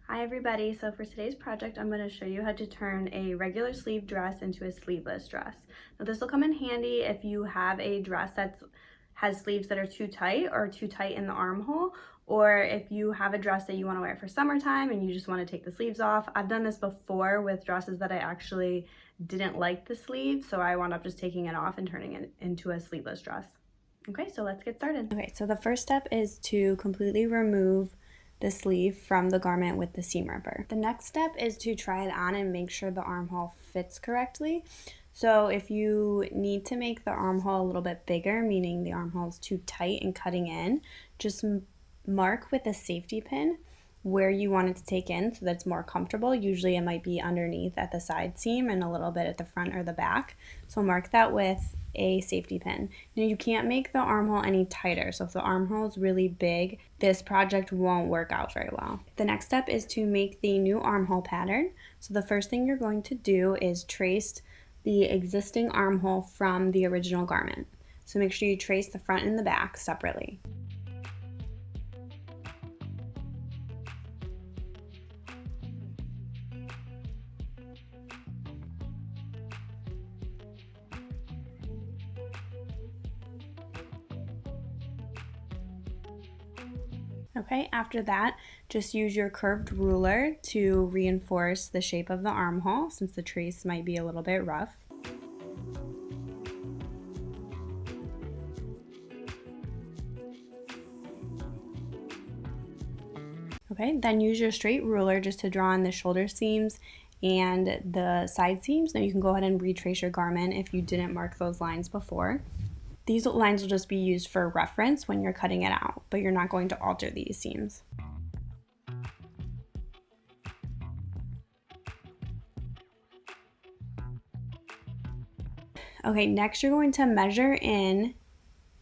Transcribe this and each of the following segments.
Hi everybody, so for today's project I'm going to show you how to turn a regular sleeve dress into a sleeveless dress. Now this will come in handy if you have a dress that has sleeves that are too tight or too tight in the armhole, or if you have a dress that you want to wear for summertime and you just want to take the sleeves off. I've done this before with dresses that I actually didn't like the sleeve, so I wound up just taking it off and turning it into a sleeveless dress. Okay, so let's get started. Okay, so the first step is to completely remove the sleeve from the garment with the seam ripper. The next step is to try it on and make sure the armhole fits correctly. So if you need to make the armhole a little bit bigger, meaning the armhole is too tight and cutting in, just mark with a safety pin where you want it to take in so that it's more comfortable. Usually it might be underneath at the side seam and a little bit at the front or the back. So mark that with a safety pin. Now you can't make the armhole any tighter, so if the armhole is really big, this project won't work out very well. The next step is to make the new armhole pattern. So the first thing you're going to do is trace the existing armhole from the original garment. So make sure you trace the front and the back separately. Okay, after that, just use your curved ruler to reinforce the shape of the armhole since the trace might be a little bit rough. Okay, then use your straight ruler just to draw in the shoulder seams and the side seams. Now you can go ahead and retrace your garment if you didn't mark those lines before. These lines will just be used for reference when you're cutting it out, but you're not going to alter these seams. Okay, next you're going to measure in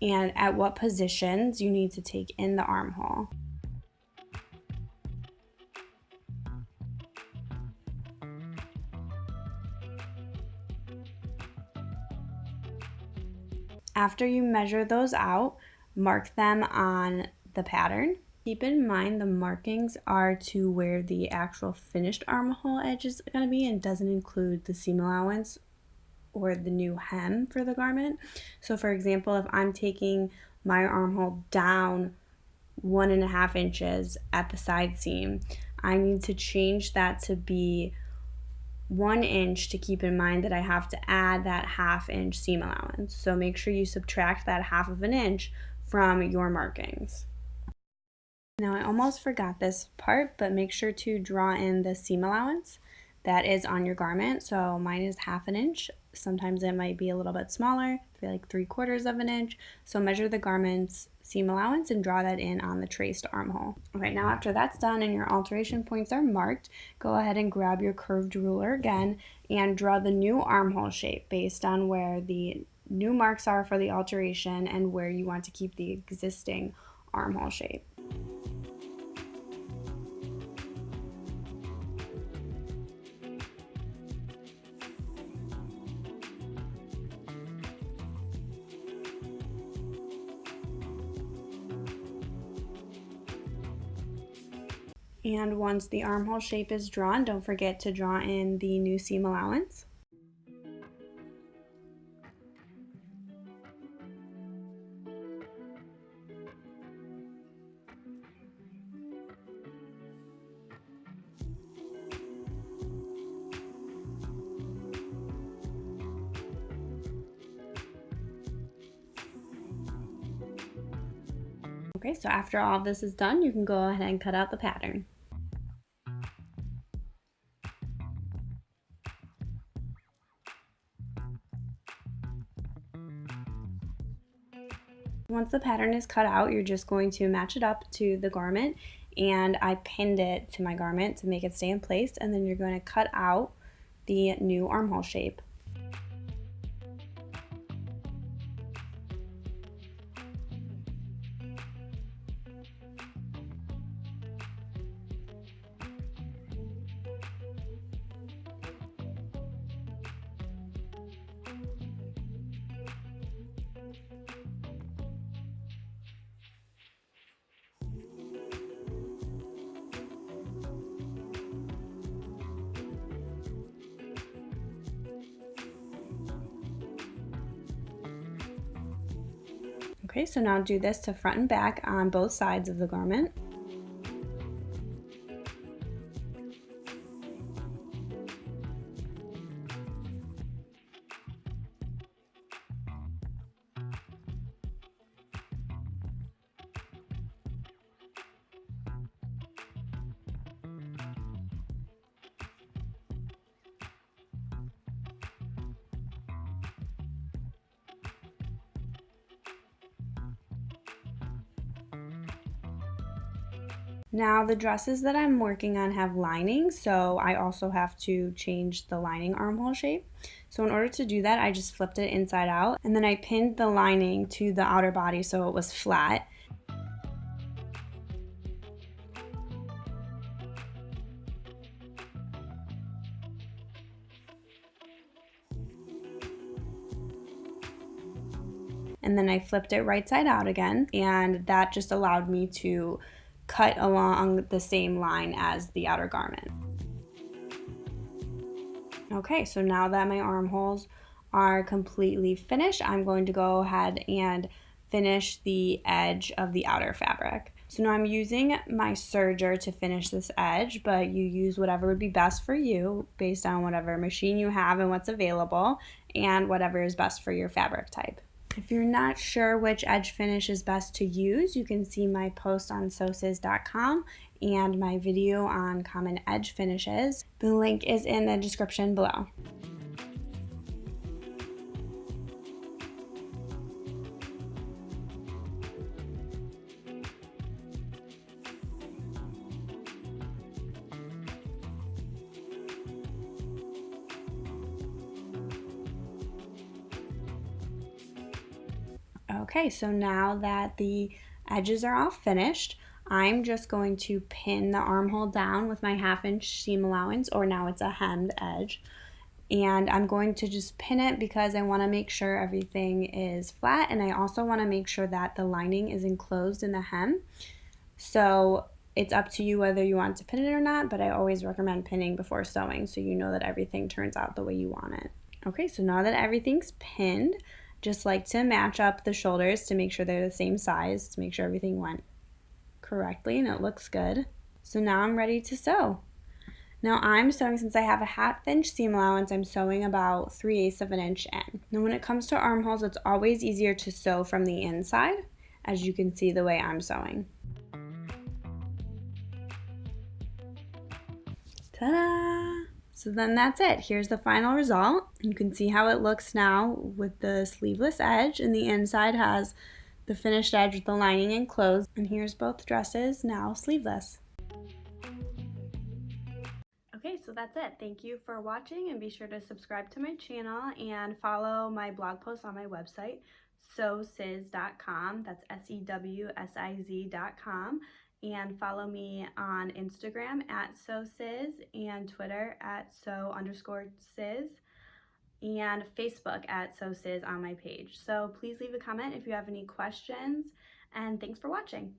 and at what positions you need to take in the armhole. After you measure those out, mark them on the pattern. Keep in mind the markings are to where the actual finished armhole edge is going to be and doesn't include the seam allowance or the new hem for the garment. So for example, if I'm taking my armhole down 1.5 inches at the side seam, I need to change that to be 1 inch to keep in mind that I have to add that 1/2 inch seam allowance. So make sure you subtract that 1/2 inch from your markings. Now I almost forgot this part, but make sure to draw in the seam allowance that is on your garment. So mine is 1/2 inch. Sometimes it might be a little bit smaller, like 3/4 inch. So measure the garment's seam allowance and draw that in on the traced armhole. Okay, now after that's done and your alteration points are marked, go ahead and grab your curved ruler again and draw the new armhole shape based on where the new marks are for the alteration and where you want to keep the existing armhole shape. And once the armhole shape is drawn, don't forget to draw in the new seam allowance. Okay, so after all of this is done, you can go ahead and cut out the pattern. Once the pattern is cut out, you're just going to match it up to the garment, and I pinned it to my garment to make it stay in place, and then you're going to cut out the new armhole shape. Okay, so now do this to front and back on both sides of the garment. Now the dresses that I'm working on have lining, so I also have to change the lining armhole shape. So in order to do that, I just flipped it inside out, and then I pinned the lining to the outer body so it was flat. And then I flipped it right side out again, and that just allowed me to cut along the same line as the outer garment. Okay, so now that my armholes are completely finished, I'm going to go ahead and finish the edge of the outer fabric. So now I'm using my serger to finish this edge, but you use whatever would be best for you based on whatever machine you have and what's available and whatever is best for your fabric type. If you're not sure which edge finish is best to use, you can see my post on sewsiz.com and my video on common edge finishes. The link is in the description below. Okay, so now that the edges are all finished, I'm just going to pin the armhole down with my 1/2-inch seam allowance, or now it's a hemmed edge. And I'm going to just pin it because I want to make sure everything is flat, and I also want to make sure that the lining is enclosed in the hem. So it's up to you whether you want to pin it or not, but I always recommend pinning before sewing so you know that everything turns out the way you want it. Okay, so now that everything's pinned, just like to match up the shoulders to make sure they're the same size, to make sure everything went correctly and it looks good. So now I'm ready to sew. Now I'm sewing, since I have a 1/2-inch seam allowance, I'm sewing about 3/8 of an inch in. Now when it comes to armholes, it's always easier to sew from the inside, as you can see the way I'm sewing. Ta-da! So then that's it. Here's the final result. You can see how it looks now with the sleeveless edge, and the inside has the finished edge with the lining enclosed. And here's both dresses now sleeveless. Okay, so that's it. Thank you for watching, and be sure to subscribe to my channel and follow my blog posts on my website, sewsiz.com. That's SEWSIZ.com. And follow me on Instagram at sewsiz and Twitter at sew_siz and Facebook at sewsiz on my page. So please leave a comment if you have any questions, and thanks for watching.